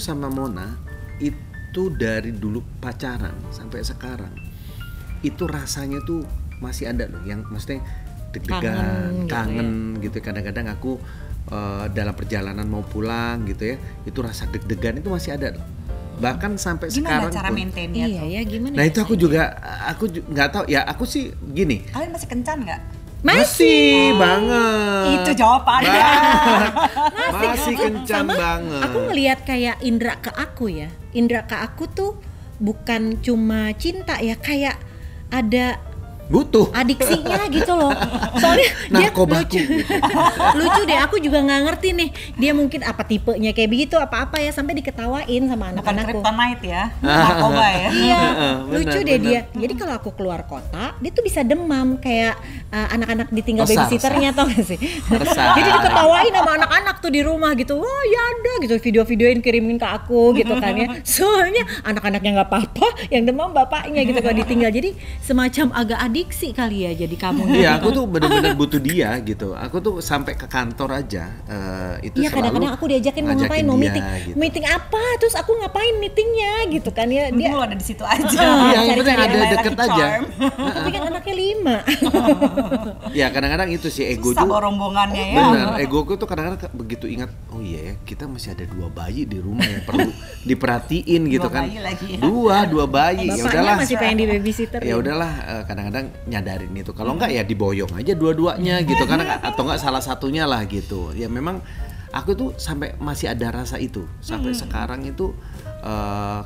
Sama Mona itu dari dulu pacaran sampai sekarang itu rasanya tuh masih ada loh, yang maksudnya deg-degan, kangen gitu. Kadang-kadang aku dalam perjalanan mau pulang gitu ya, itu rasa deg-degan itu masih ada loh. Bahkan sampai gimana sekarang cara pun. maintainnya tuh? Iya, gimana? Nah itu aku juga, aku nggak tahu ya. Aku sih gini. Kalian masih kencan nggak? Masih banget. Itu jawabannya. Masih kencan banget. Aku ngelihat kayak Indra ke aku ya. Indra ke aku tuh bukan cuma cinta ya, kayak ada butuh adiksinya gitu loh. Soalnya dia lucu deh. Aku juga nggak ngerti nih. Dia mungkin apa tipenya kayak begitu, apa ya, sampai diketawain sama anak-anakku. Bukan kryptonite ya, narkoba ya. Iya, lucu deh dia. Jadi kalau aku keluar kota, dia tuh bisa demam kayak anak-anak ditinggal babysitternya, tau gak sih? Jadi diketawain sama anak-anak tuh di rumah gitu. Wah ya ada gitu, video-videoin kirimin ke aku gitu kan ya. Soalnya anak-anaknya nggak apa-apa, yang demam bapaknya gitu kalau ditinggal. Jadi semacam agak adiksi kali ya jadi kamu. Iya, aku tuh benar-benar butuh dia gitu. Aku tuh sampai ke kantor aja itu ya, kadang-kadang aku diajakin mau ngapain, mau meeting gitu. Meeting apa, terus aku ngapain meetingnya gitu kan ya. Dia ada di situ aja. Iya, yang penting ada deket aja. Tapi kan anaknya 5. Ya kadang-kadang itu sih ego tuh. Susah rombongannya ya. Bener, egoku tuh kadang-kadang begitu ingat, oh iya ya, kita masih ada 2 bayi di rumah yang perlu diperhatiin gitu kan. 2 bayi lagi ya. 2 bayi. Ya udahlah. Masih pengen di babysitter. Ya udahlah, kadang-kadang nyadarin itu. Kalau enggak ya diboyong aja dua-duanya gitu kan, atau enggak salah satunya lah gitu. Ya memang aku tuh sampai masih ada rasa itu. Sampai sekarang itu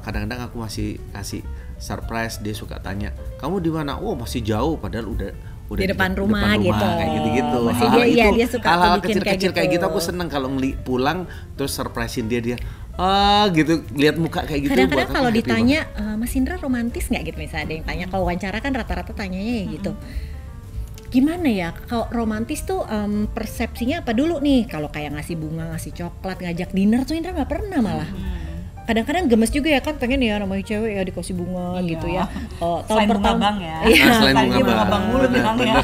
kadang-kadang aku masih kasih surprise. Dia suka tanya, "Kamu di mana?" "Oh, masih jauh," padahal udah di depan rumah gitu. Kayak gitu-gitu. Masih dia suka hal-hal kecil-kecil kayak gitu aku seneng kalau pulang terus surprisein dia gitu, lihat muka kayak gitu. Kadang-kadang kalau ditanya Mas Indra romantis nggak gitu, misalnya ada yang tanya, kalau wawancara kan rata-rata tanyanya ya gitu. Gimana ya kalau romantis tuh persepsinya apa dulu nih? Kalau kayak ngasih bunga, ngasih coklat, ngajak dinner tuh Indra nggak pernah malah. Kadang-kadang gemes juga ya kan, pengen ya namanya cewek ya dikasih bunga gitu ya. Tahun pertama ya. Selain bunga bang mulu bilangnya.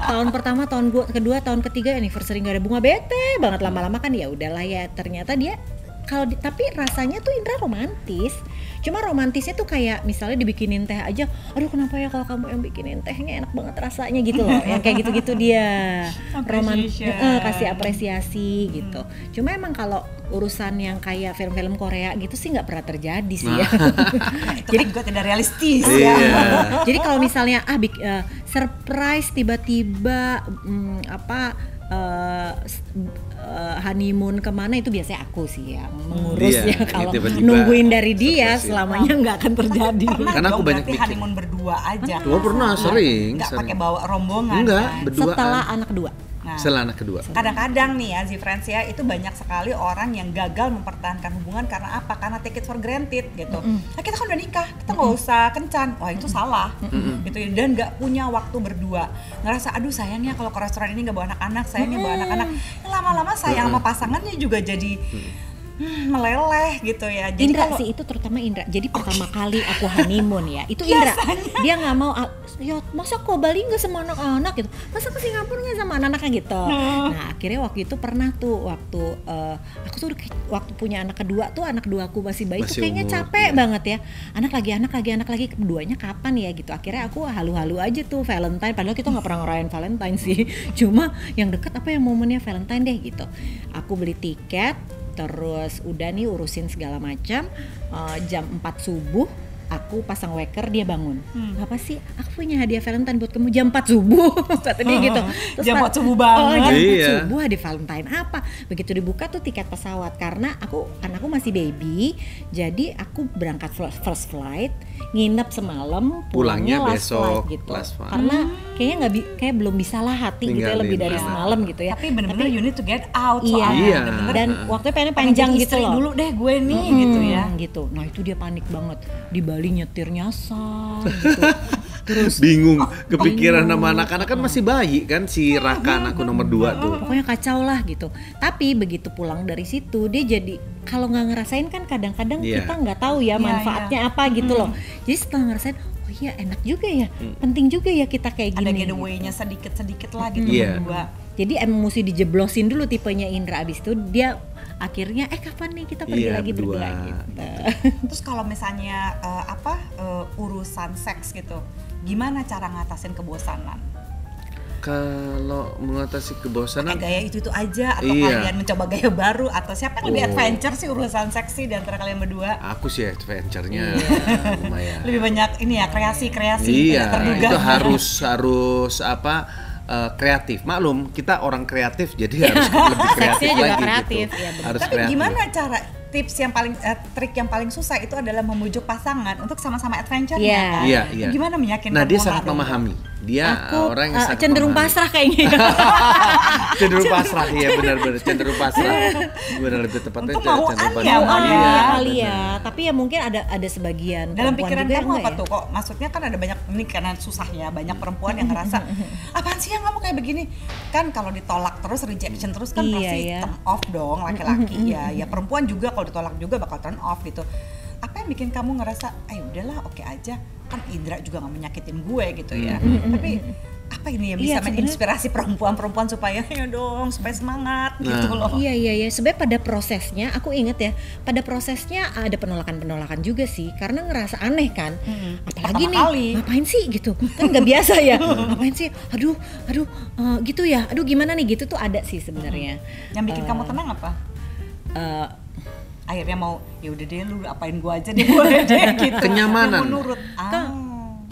Tahun pertama, tahun kedua, tahun ketiga anniversary nggak ada bunga, bete banget. Lama-lama kan ya udahlah ya, ternyata dia tapi rasanya tuh Indra romantis. Cuma romantisnya tuh kayak misalnya dibikinin teh aja, aduh kenapa ya kalau kamu yang bikinin tehnya enak banget rasanya gitu loh. Yang kayak gitu-gitu dia kasih apresiasi gitu. Cuma emang kalau urusan yang kayak film-film Korea gitu sih nggak pernah terjadi sih ya. Jadi juga tidak realistis ya. Jadi kalau misalnya surprise tiba-tiba honeymoon kemana, itu biasanya aku sih yang mengurus ya. Kalau nungguin dari dia selamanya nggak akan terjadi. Karena aku banyak bikin honeymoon berdua aja. Pernah sering. Nggak pakai bawa rombongan. Enggak, kan? berduaan. Setelah anak kedua. Setelah anak kedua. Kadang-kadang nih ya Z-Friends ya, itu banyak sekali orang yang gagal mempertahankan hubungan karena apa? Karena take it for granted gitu. Nah, kita kan udah nikah, kita nggak usah kencan. Wah itu salah gitu ya. Dan nggak punya waktu berdua. Ngerasa aduh sayangnya kalau ke restoran ini nggak bawa anak-anak, sayangnya bawa anak-anak. Lama-lama sayang sama pasangannya juga jadi meleleh gitu ya. Jadi Indra sih itu, terutama Indra. Jadi pertama kali aku honeymoon ya, itu Indra dia nggak mau, ya masa kok Bali nggak sama anak-anak gitu, masa ke Singapura nggak sama anak-anaknya gitu. Nah akhirnya waktu itu pernah tuh aku tuh waktu punya anak kedua tuh, anak kedua aku masih bayi tuh kayaknya capek banget ya, anak lagi keduanya kapan ya gitu. Akhirnya aku halu-halu aja tuh Valentine, padahal kita nggak pernah ngerayain Valentine sih. Cuma yang deket apa yang momennya Valentine deh gitu. Aku beli tiket, terus udah nih urusin segala macam. Jam 4 subuh aku pasang weker, dia bangun. Apa sih? Aku punya hadiah Valentine buat kamu jam 4 subuh. Kata dia gitu. Terus jam 4 subuh banget. Jam 4 subuh hadiah Valentine apa? Begitu dibuka tuh tiket pesawat, karena anakku masih baby. Jadi aku berangkat first flight, nginep semalam, pulangnya last besok flight gitu. Karena kayaknya kayak belum bisa lah hati gitu ya, lebih dari semalam gitu ya. Tapi bener-bener you need to get out. Iya. Dan waktunya pengennya panjang gitu loh. Dulu deh gue nih gitu ya. Gitu. Nah itu dia panik banget. Di Bali nyetir nyasar gitu. Terus bingung, kepikiran sama anak-anak kan masih bayi kan, si Raka anakku nomor 2 tuh. Pokoknya kacau lah gitu. Tapi begitu pulang dari situ dia jadi, kalau nggak ngerasain kan kadang-kadang kita nggak tahu ya manfaatnya apa gitu loh. Jadi setelah ngerasain, oh iya enak juga ya, penting juga ya kita kayak gini. Ada getaway-nya sedikit-sedikit lah gitu berdua. Jadi emang mesti dijeblosin dulu tipenya Indra, abis itu dia akhirnya kapan nih kita pergi Iya, lagi berdua berdua. gitu. Terus kalau misalnya urusan seks gitu, gimana cara ngatasin kebosanan? Kalau mengatasi kebosanan, Pakai gaya itu aja atau Iya. kalian mencoba gaya baru atau siapa yang lebih Oh. adventure sih urusan seksi di antara kalian berdua? aku sih adventure-nya lumayan. Lebih banyak ini ya kreasi Iya, tidak terduga. itu harus kreatif. Maklum, kita orang kreatif jadi harus lebih kreatif Seksnya juga lagi kreatif, gitu. ya benar. Harus Tapi kreatif. gimana cara tips yang paling trik yang paling susah itu adalah membujuk pasangan untuk sama-sama adventure-nya Iya. kan? Iya, iya. Gimana meyakinkan Nah, dia pola sangat dong? memahami. Dia Aku orang yang sangat cenderung memahami. pasrah kayaknya. Cenderung pasrah, ya benar-benar cenderung pasrah. Benar, lebih tepatnya Untuk mauan cenderung ya, pasrah. mauan Iya, kali ya. benar. Tapi ya mungkin ada sebagian Dalam perempuan pikiran juga kamu yang apa enggak ya. tuh kok? Maksudnya kan ada banyak, ini karena susah ya, banyak perempuan yang ngerasa apaan sih yang kamu kayak begini? Kan kalau ditolak terus, rejection terus kan Iya, pasti ya. turn off dong laki-laki ya perempuan juga kalau ditolak juga bakal turn off gitu. Apa yang bikin kamu ngerasa, udahlah oke aja, kan Indra juga gak menyakitin gue gitu ya. Tapi apa ini yang bisa Iya, sebenarnya- menginspirasi perempuan-perempuan supaya ya dong, supaya semangat gitu loh. Iya. Sebenarnya pada prosesnya, aku inget ya, pada prosesnya ada penolakan juga sih, karena ngerasa aneh kan. Apalagi Pertama nih, kali. ngapain sih gitu? Kan nggak biasa ya. Ngapain sih? Aduh, gitu ya. Aduh gimana nih gitu tuh ada sih sebenarnya. Yang bikin kamu tenang apa? Eh, Akhirnya mau ya udah deh lu apain gua aja deh boleh deh gitu. Kenyamanan. Yang menurut.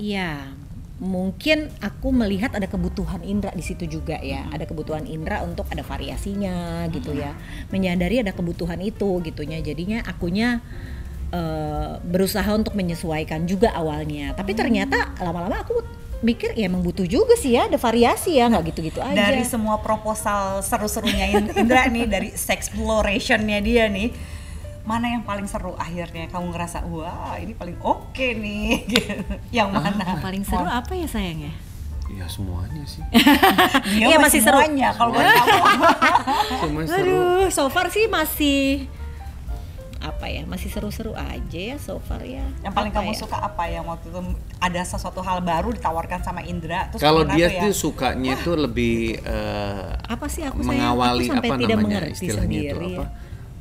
Iya, mungkin aku melihat ada kebutuhan Indra di situ juga ya. Ada kebutuhan Indra untuk ada variasinya gitu ya. Menyadari ada kebutuhan itu gitunya. Jadinya akunya berusaha untuk menyesuaikan juga awalnya. Tapi ternyata lama-lama aku mikir ya emang butuh juga sih ya, ada variasi ya, nggak gitu-gitu aja. Dari semua proposal seru-serunya Indra nih, dari sexploration-nya dia nih, mana yang paling seru akhirnya kamu ngerasa wah ini paling oke nih gitu. Yang mana? Yang paling seru apa ya sayang ya? Ya semuanya sih. Dia Iya, masih masih seru. semuanya kalau buat kamu. Semua seru. Aduh, so far sih masih apa ya, masih seru-seru aja ya so far ya. Yang paling Apa kamu ya? suka apa yang waktu itu ada sesuatu hal baru ditawarkan sama Indra terus Kalau gimana dia tuh ya? tuh sukanya itu lebih Apa sih aku sayang? mengawali Aku sampai apa tidak namanya mengerti istilahnya itu sendiri apa? ya.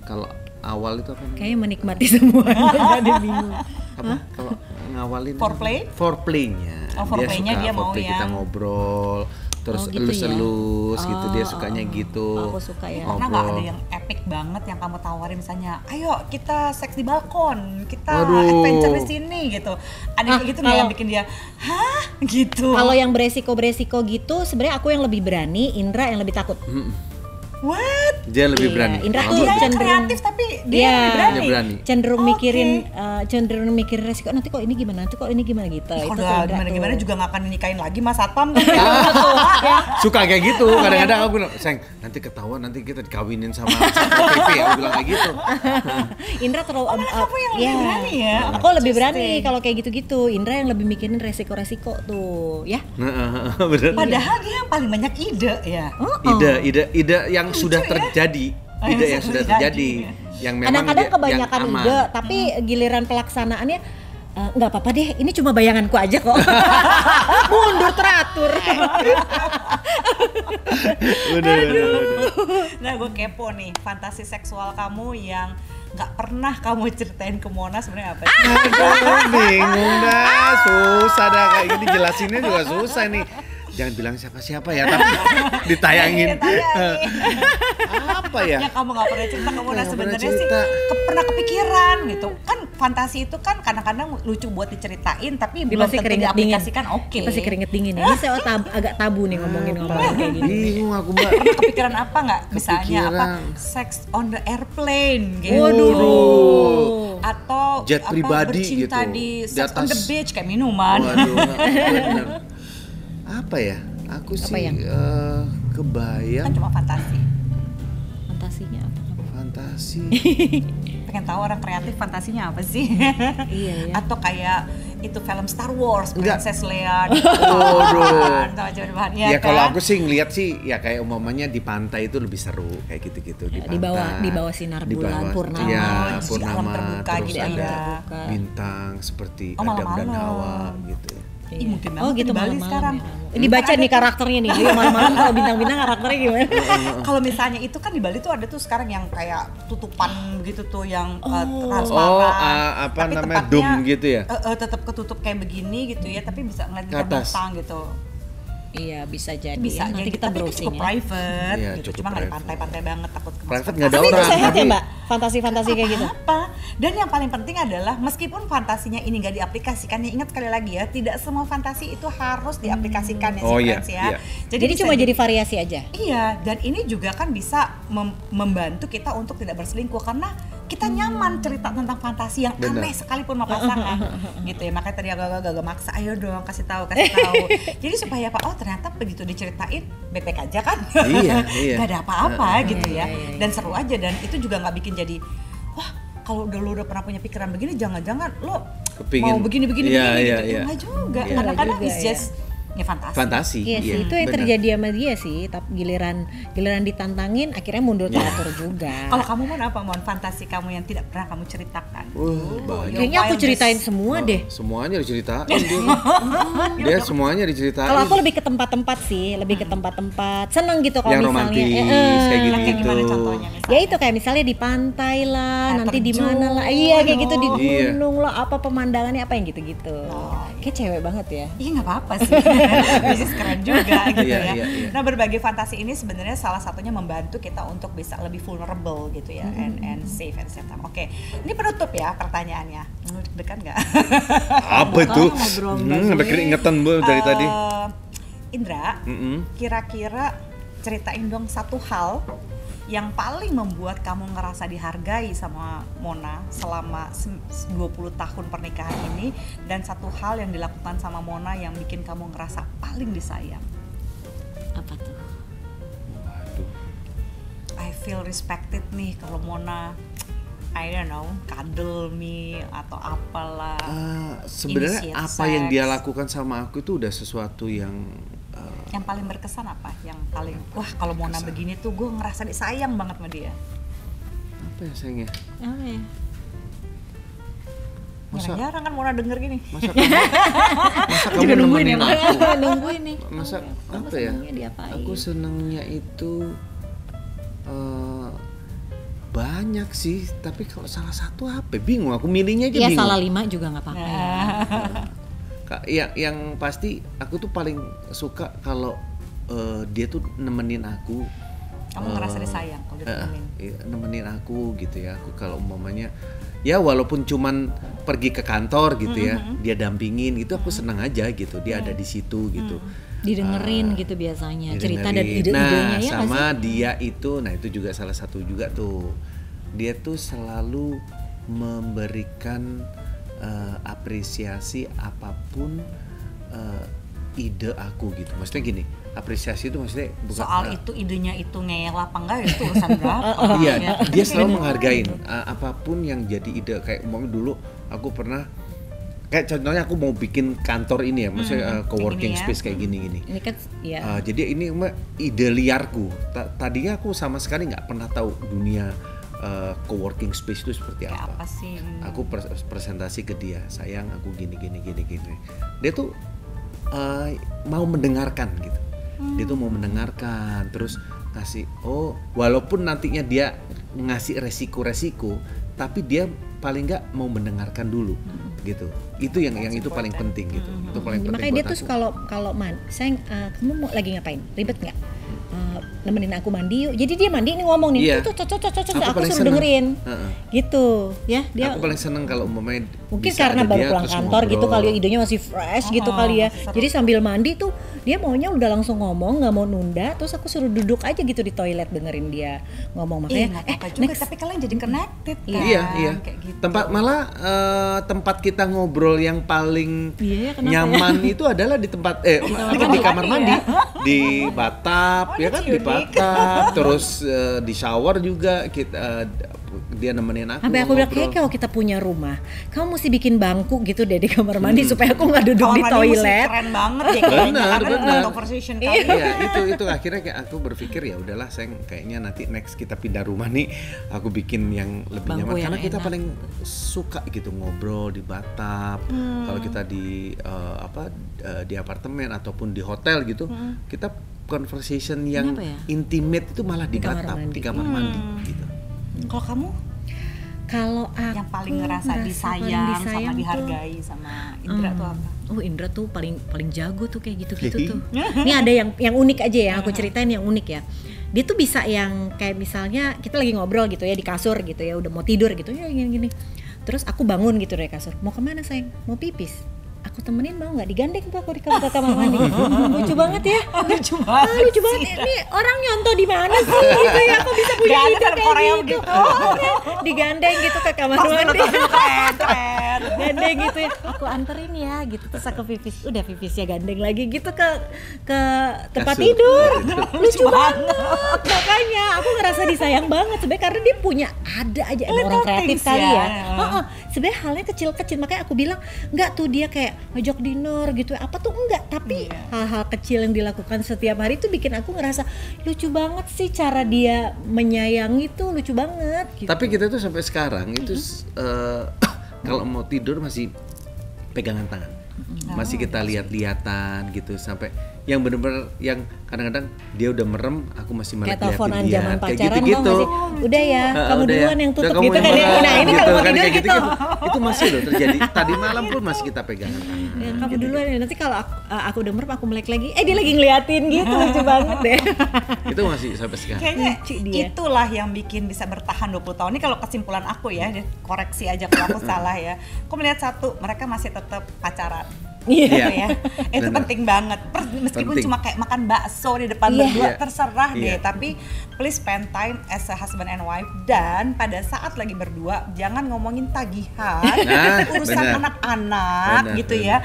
Kalau awal itu apa namanya? Kayaknya menikmati semuanya, jadi bingung. Apa? Kalau ngawalin Foreplay? Foreplaynya. Oh, foreplaynya dia mau foreplay, kita yang- ngobrol terus Oh, gitu ya? elus-elus gitu, dia sukanya gitu. Aku suka ya. Pernah nggak ada yang epic banget yang kamu tawarin misalnya, ayo kita seks di balkon, kita Waduh. adventure di sini gitu. Ada kayak gitu nggak yang kalau- bikin dia, hah gitu. Kalau yang beresiko gitu, sebenarnya aku yang lebih berani, Indra yang lebih takut. What? Dia lebih Iya, berani. Indra Kalau tuh Dia yang cenderung- kreatif tapi dia Iya. yang lebih berani. Dia berani. Cenderung Oke. mikirin mikirin resiko, nanti kok ini gimana gitu. Itu tuh Kalau Indra gimana tuh. juga nggak akan dinikahin lagi Mas Satpam kan ya. suka kayak gitu, kadang-kadang aku bilang, sayang nanti ketahuan nanti kita dikawinin sama Satpol PP, aku bilang kayak gitu. Indra terlalu kamu yang lebih berani ya? Aku lebih berani Interesting. kalau kayak gitu-gitu. Indra yang lebih mikirin resiko-resiko tuh, ya. Bener. Padahal dia yang paling banyak ide ya. Ide yang sudah terjadi, Oh, ide yang yang sudah sudah terjadi, yang memang Kadang-kadang dia- kebanyakan yang aman. ide, tapi giliran pelaksanaannya nggak apa-apa deh. Ini cuma bayanganku aja kok. Mundur teratur. Udah. Nah gue kepo nih, fantasi seksual kamu yang nggak pernah kamu ceritain ke Mona sebenarnya apa sih? Aduh, bingung dah, susah dah kayak gini jelasinnya juga susah nih. Jangan bilang siapa-siapa ya, tapi ditayangin. Apa ya? Yang kamu nggak pernah cerita ke Mona Nggak pernah sebenarnya sih cerita. pernah kepikiran gitu kan, fantasi itu kan kadang-kadang lucu buat diceritain tapi Dia belum pasti tentu keringet dingin. diaplikasikan. Oke. Dia pasti keringet dingin ya. Ini saya agak tabu nih ngomongin kayak gini. Bingung aku, Mbak. Pernah kepikiran apa nggak? Misalnya apa? Kepikiran. Sex on the airplane gitu. Waduh. Atau Jet apa, pribadi bercinta gitu. di Di sex on the atas. beach kayak minuman. Waduh, bener. Apa ya? Aku Apa sih yang? kebayang Kan cuma fantasi. Fantasinya apa? fantasi. Pengen tahu orang kreatif fantasinya apa sih? Iya ya. Atau kayak itu film Star Wars, Enggak. Princess Leia. Waduh. Ya, Ya kalau kan? aku sih ngeliat sih ya kayak umpamanya di pantai itu lebih seru kayak gitu-gitu di Ya, pantai. di bawah sinar Di bulan bawah- purnama. Iya, Di alam purnama terbuka terus gitu ada ya. Terbuka. bintang seperti Oh, Adam dan malam-malam. Hawa gitu. Ih, mungkin banget Oh gitu di Bali malam-malam sekarang. ya. Dibaca nih karakternya nih. Ayo malam-malam kalau bintang-bintang karakternya gimana? Kalau misalnya itu kan di Bali tuh ada tuh sekarang yang kayak tutupan gitu tuh yang transparan. Oh, apa Tapi namanya, tempatnya, dome gitu ya? Tetap ketutup kayak begini gitu ya, tapi bisa ngeliat Ke atas. bintang gitu. Iya bisa jadi. Bisa ya. Nanti jadi, kita tapi itu browsing cukup ya. private Iya, gitu. cukup Cuma nggak di private. pantai-pantai banget, takut kemasukan Private nggak ada Tapi itu orang. sehat ya Tapi- Mbak? Fantasi-fantasi kayak gitu. apa. Dan yang paling penting adalah meskipun fantasinya ini nggak diaplikasikan, ya ingat sekali lagi ya, tidak semua fantasi itu harus diaplikasikan ya, Oh, si iya, friends ya. iya. Jadi bisa cuma jadi variasi aja. Iya, dan ini juga kan bisa membantu kita untuk tidak berselingkuh karena kita nyaman cerita tentang fantasi yang Benar. aneh sekalipun sama pasangan gitu ya. Makanya tadi agak-agak maksa, ayo dong kasih tahu. Jadi supaya apa? Oh ternyata begitu diceritain baik-baik aja kan? Iya, iya. Gak ada apa-apa gitu ya. iya. Dan seru aja, dan itu juga nggak bikin jadi wah kalau lu udah pernah punya pikiran begini, jangan-jangan lo Kepingin. mau begini-begini Iya, begini iya, gitu. iya. Enggak juga. Iya. Kadang-kadang Juga, it's ya. just ya fantasi. Fantasi. Iya sih, itu yang benar. terjadi sama dia sih. Tapi giliran ditantangin, akhirnya mundur teratur juga. Kalau kamu apa fantasi kamu yang tidak pernah kamu ceritakan? Banyak. Kayaknya aku wildest. ceritain semua deh. Semuanya diceritain dia semuanya diceritain. Kalau aku lebih ke tempat-tempat sih, lebih ke tempat-tempat. Seneng gitu kalau yang misalnya. romantis kayak Yang kayak gitu. gimana contohnya misalnya? Ya itu kayak misalnya di pantai lah, Air nanti di terjun. mana lah. Iya kayak gitu di Iya. gunung lah, apa pemandangannya apa yang gitu-gitu. Oh, Kayak cewek banget ya. Iya nggak apa-apa sih, bisnis keren juga gitu Iya, ya. iya, iya. Nah berbagi fantasi ini sebenarnya salah satunya membantu kita untuk bisa lebih vulnerable gitu ya, and safe at the same time. Oke, ini penutup ya pertanyaannya. Deg-degan nggak? Apa itu? ngobrol Sampai keringetan Bu dari tadi. Indra, Mm-mm. kira-kira ceritain dong satu hal yang paling membuat kamu ngerasa dihargai sama Mona selama 20 tahun pernikahan ini, dan satu hal yang dilakukan sama Mona yang bikin kamu ngerasa paling disayang. Apa tuh? Waduh. I feel respected nih kalau Mona, I don't know, cuddle me atau apalah. Sebenarnya Initiate apa yang dia sex. lakukan sama aku itu udah sesuatu yang Yang paling berkesan apa? Yang paling, wah kalau Mona begini tuh gue ngerasa disayang banget sama dia. apa ya sayangnya? Apa ya? Masa- Jarang-jarang kan Mona denger gini. Masa kamu nemenin aku? Nungguin nih. Masa Kamu apa ya? senangnya diapain? Aku senangnya itu banyak sih, tapi kalau salah satu apa? Bingung, aku milihnya aja Iya bingung. salah 5 juga nggak apa-apa. Ya. Yang pasti aku tuh paling suka kalau dia tuh nemenin aku. Kamu ngerasa disayang kalau ditemenin. Nemenin aku gitu ya. Aku kalau umpamanya ya walaupun cuman pergi ke kantor gitu ya, dia dampingin gitu, aku senang aja gitu. Dia ada di situ gitu. Didengerin gitu biasanya. Cerita dan Didengerin. ide-idenya ya nggak sama sih? dia itu, nah itu juga salah satu juga tuh. Dia tuh selalu memberikan apresiasi apapun ide aku gitu. Maksudnya gini, apresiasi itu maksudnya bukan Soal itu idenya itu ngeyel apa enggak itu urusan berapa. iya, ya. dia selalu menghargain apapun yang jadi ide. Kayak umpamanya dulu aku pernah kayak contohnya aku mau bikin kantor ini ya, maksudnya co-working gini ya. space kayak gini-gini. Ini kan ya. Jadi ini ide liarku. Tadinya aku sama sekali nggak pernah tahu dunia co-working space itu seperti Kayak apa. apa sih? Aku presentasi ke dia, sayang aku gini. Dia tuh mau mendengarkan gitu. Dia tuh mau mendengarkan, terus ngasih walaupun nantinya dia ngasih resiko, tapi dia paling nggak mau mendengarkan dulu gitu. Itu yang itu paling penting gitu. Itu paling penting. Makanya dia buat tuh aku. kalau sayang kamu mau lagi ngapain? Ribet nggak? Nemenin aku mandi yuk. Jadi dia mandi ini ngomong nih. Iya. Cocok. Aku Aku paling suruh seneng. dengerin. Heeh. Gitu ya. Dia Aku paling seneng kalau umpamanya mungkin bisa karena ada baru dia, pulang terus kantor gitu ngobrol. kali ya, idenya masih fresh gitu kali ya. seru. Jadi sambil mandi tuh dia maunya udah langsung ngomong, nggak mau nunda. Terus aku suruh duduk aja gitu di toilet dengerin dia ngomong. Makanya Nggak apa-apa juga, next. tapi kalian jadi connected kan. Iya. Kayak gitu. Tempat malah tempat kita ngobrol yang paling Iya ya, kenapa nyaman itu adalah di tempat di kamar mandi, di bathtub Oh, ya kan, that's di unique. bathtub, terus di shower juga kita dia nemenin aku. Sampai aku bilang ngobrol. kayak kalau kita punya rumah, kamu mesti bikin bangku gitu deh di kamar mandi supaya aku nggak duduk di Kamar mandi mesti toilet. keren banget ya kayaknya, karena bener. conversation kali. Iya, itu akhirnya kayak aku berpikir ya udahlah, sayang, kayaknya nanti next kita pindah rumah nih, aku bikin yang lebih Bangku nyaman yang karena kita enak. paling suka gitu ngobrol di bathtub. Kalau kita di di apartemen ataupun di hotel gitu, kita conversation yang Kenapa ya? intimate itu malah di kamar bathtub, mandi. di kamar mandi gitu. Kalau kamu Kalau aku yang paling ngerasa paling disayang sama disayang tuh, dihargai sama Indra tuh apa? Oh, Indra tuh paling jago tuh kayak gitu-gitu tuh. Ini ada yang unik aja ya, aku ceritain yang unik ya. Dia tuh bisa yang kayak misalnya kita lagi ngobrol gitu ya di kasur gitu ya, udah mau tidur gitu ya gini-gini. Terus aku bangun gitu dari kasur. Mau kemana sayang? Mau pipis. Aku temenin mau nggak, digandeng tuh aku di kamar mandi. Lucu banget ya. Lucu banget. Lucu banget. Ini orang nyontoh di mana sih gitu ya? Aku bisa punya Gak ada ide film kayak Korea gitu. begitu. Digandeng gitu ke kamar mandi. Keren. Gandeng gitu ya, aku anterin ya gitu, terus aku pipis, udah pipisnya gandeng lagi gitu ke tempat Kasur. tidur. Lucu banget. Makanya aku ngerasa disayang banget sebenarnya karena dia punya ada aja emang orang Little kreatif things kali ya. ya. Sebenarnya halnya kecil-kecil, makanya aku bilang enggak tuh dia kayak ngajak dinner gitu apa tuh enggak, tapi hal-hal kecil yang dilakukan setiap hari itu bikin aku ngerasa lucu banget sih cara dia menyayangi tuh lucu banget gitu. Tapi kita tuh sampai sekarang itu kalau mau tidur masih pegangan tangan. Masih kita lihat-lihatan gitu sampai yang bener-bener yang kadang-kadang dia udah merem, aku masih malah kayak teleponan liatin dia. zaman Kayak pacaran gitu-gitu. tau gak sih? Udah ya, kamu Udah ya. duluan yang Udah tutup kamu gitu yang kan ya. merem, Nah ini kalau mau kan, tidur kayak gitu. Itu masih loh terjadi. Tadi malam pun masih kita pegangan tangan. Ya, kamu duluan ya, nanti kalau aku udah merem aku melek lagi, dia lagi ngeliatin gitu, lucu banget deh. Itu masih sampai sekarang. Kayaknya Lucu dia. itulah yang bikin bisa bertahan 20 tahun. Ini kalau kesimpulan aku ya, koreksi aja kalau aku salah ya. Aku melihat satu, mereka masih tetap pacaran. Iya. Gitu ya. Itu Benar. penting banget. Meskipun Penting. cuma kayak makan bakso di depan Iya. berdua, Iya. terserah deh. Iya. Tapi please spend time as a husband and wife. Dan pada saat lagi berdua, jangan ngomongin tagihan, urusan benar. anak-anak Benar, gitu ya.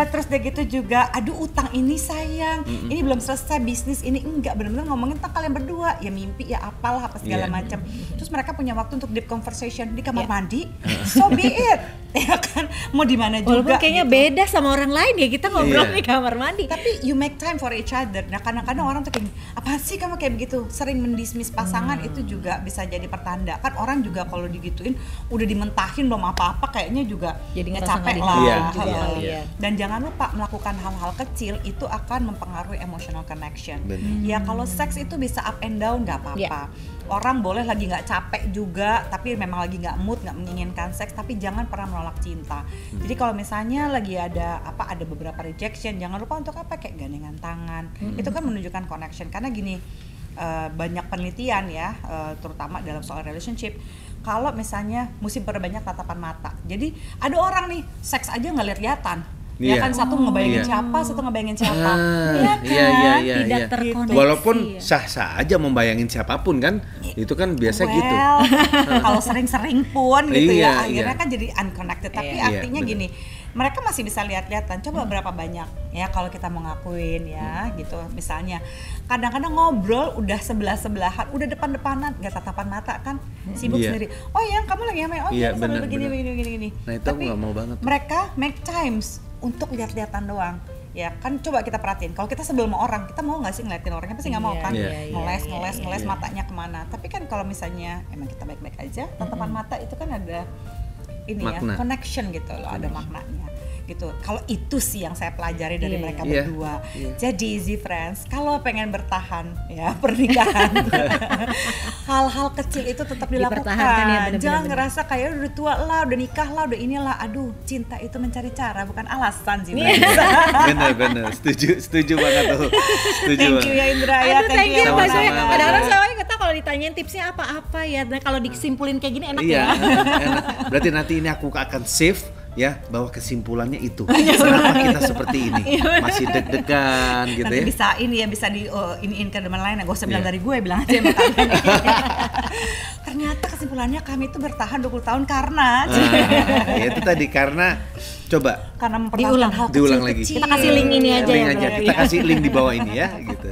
Terus dia gitu juga, aduh utang ini sayang, ini belum selesai bisnis ini, enggak, benar-benar ngomongin tentang kalian berdua, ya mimpi ya apalah apa segala Iya. macam. Terus mereka punya waktu untuk deep conversation di kamar Iya. mandi, so be it, ya kan, mau di mana Walaupun juga. kayaknya gitu. beda sama orang lain ya, kita ngobrol Iya. di kamar mandi. Tapi you make time for each other. Nah kadang-kadang orang tuh kayak, apa sih kamu kayak begitu? Sering mendismiss pasangan itu juga bisa jadi pertanda. Kan orang juga kalau digituin, udah dimentahin belum apa-apa, kayaknya juga Jadi nggak ngerasa capek nggak lah. Iya, juga iya, kali iya. ya. Dan jangan lupa melakukan hal-hal kecil itu akan mempengaruhi emotional connection. Benar. Ya kalau seks itu bisa up and down nggak apa-apa. Orang boleh lagi nggak capek juga, tapi memang lagi nggak mood, nggak menginginkan seks, tapi jangan pernah menolak cinta. Jadi kalau misalnya lagi ada beberapa rejection, jangan lupa untuk kayak gandengan tangan. Itu kan menunjukkan connection. Karena gini, banyak penelitian ya, terutama dalam soal relationship. Kalau misalnya mesti perbanyak tatapan mata. Jadi ada orang nih seks aja nggak lihat-lihatan. Ya Iya. kan, satu ngebayangin Iya. siapa, satu ngebayangin siapa. Ah, Iya kan? iya, Tidak iya. terkoneksi. Walaupun ya. sah-sah aja membayangin siapapun kan, itu kan biasa Well, gitu. kalau sering-sering pun gitu ya, Iya, akhirnya iya. kan jadi unconnected. Tapi Iya, artinya bener. gini, mereka masih bisa lihat-lihatan. Coba berapa banyak ya kalau kita mau ngakuin ya gitu. Misalnya kadang-kadang ngobrol udah sebelah-sebelahan, udah depan-depanan, nggak tatapan mata kan, sibuk Iya. sendiri. Oh ya, kamu lagi ngapain? Oh Iya, iya, sambil bener, begini, bener. begini. Nah, itu aku nggak mau banget tuh. Mereka make times untuk lihat-lihatan doang. Ya kan, coba kita perhatiin. Kalau kita sebelum sama orang, kita mau nggak sih ngeliatin orangnya? Pasti nggak mau Iya, kan? iya, Ngeles iya. matanya kemana. Tapi kan kalau misalnya emang kita baik-baik aja, tatapan mata itu kan ada ini Makna. ya, connection gitu loh, ada maknanya gitu. Kalau itu sih yang saya pelajari dari Iya, mereka iya. berdua. Iya. Jadi easy friends, kalau pengen bertahan ya pernikahan, hal-hal kecil itu tetap dilakukan. Dipertahankan ya, bener-bener. Jangan ngerasa kayak udah tua lah, udah nikah lah, udah inilah. Aduh, cinta itu mencari cara, bukan alasan sih. Bener, setuju banget tuh. Setuju Thank banget. you ya Indra ya, Aduh, thank you Sama-sama. Mbak Zoe. Sama-sama. Kadang-kadang saya nggak tahu kalau ditanyain tipsnya apa-apa ya. Nah, kalau disimpulin kayak gini enak Iya, ya. enak. Berarti nanti ini aku akan save ya, bahwa kesimpulannya itu. Kenapa kita seperti ini? Masih deg-degan gitu Nanti ya. bisa ini ya, bisa di iniin ke teman lain. Gak usah bilang Iya. dari gue, bilang aja sama kalian. Ternyata kesimpulannya kami itu bertahan 20 tahun karena Ya itu tadi karena coba karena mempertahankan Diulang. hal diulang lagi. kecil-kecil. Kita kasih link ini aja Link ya, aja. berarti. Kita kasih link di bawah ini ya gitu.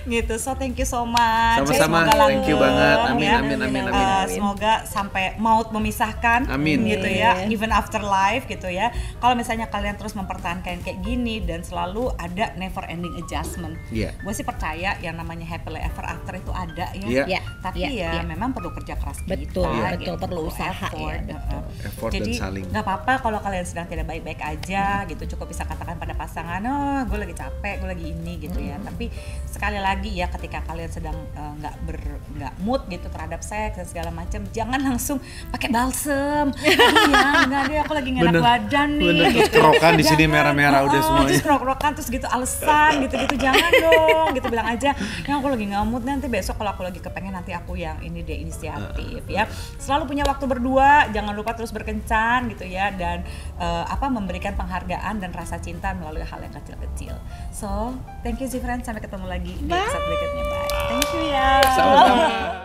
gitu. So thank you so much. Sama-sama, Semoga thank you langgeng, banget. Amin, ya. amin, amin, amin. amin. Semoga sampai maut memisahkan, Amin. gitu ya, even after life gitu ya. Kalau misalnya kalian terus mempertahankan kayak gini dan selalu ada never ending adjustment, Iya. gue sih percaya yang namanya happily ever after itu ada ya. Iya. Ya, Tapi ya, ya memang perlu kerja keras Betul, kita, betul, perlu usaha ya, effort, betul. Effort Jadi dan saling. nggak apa-apa kalau kalian sedang tidak baik-baik aja gitu, cukup bisa katakan pada pasangan, oh gue lagi capek, gue lagi ini gitu ya. Tapi sekali lagi ya, ketika kalian sedang nggak mood gitu terhadap seks dan segala macam, jangan langsung pakai balsem. Iya, nggak deh, aku lagi nggak enak Bener. badan nih. Bener, terus gitu. kerokan di sini Jangan, merah-merah udah semuanya. Terus kerok-kerokan terus gitu alasan gitu-gitu, jangan dong gitu, bilang aja ya aku lagi nggak mood, nanti besok kalau aku lagi kepengen nanti aku yang ini deh inisiatif ya. Selalu punya waktu berdua, jangan lupa terus berkencan gitu ya, dan memberikan penghargaan dan rasa cinta melalui hal yang kecil-kecil. So thank you Zifran, sampai ketemu lagi di episode berikutnya. Bye. Thank you ya. Sama-sama.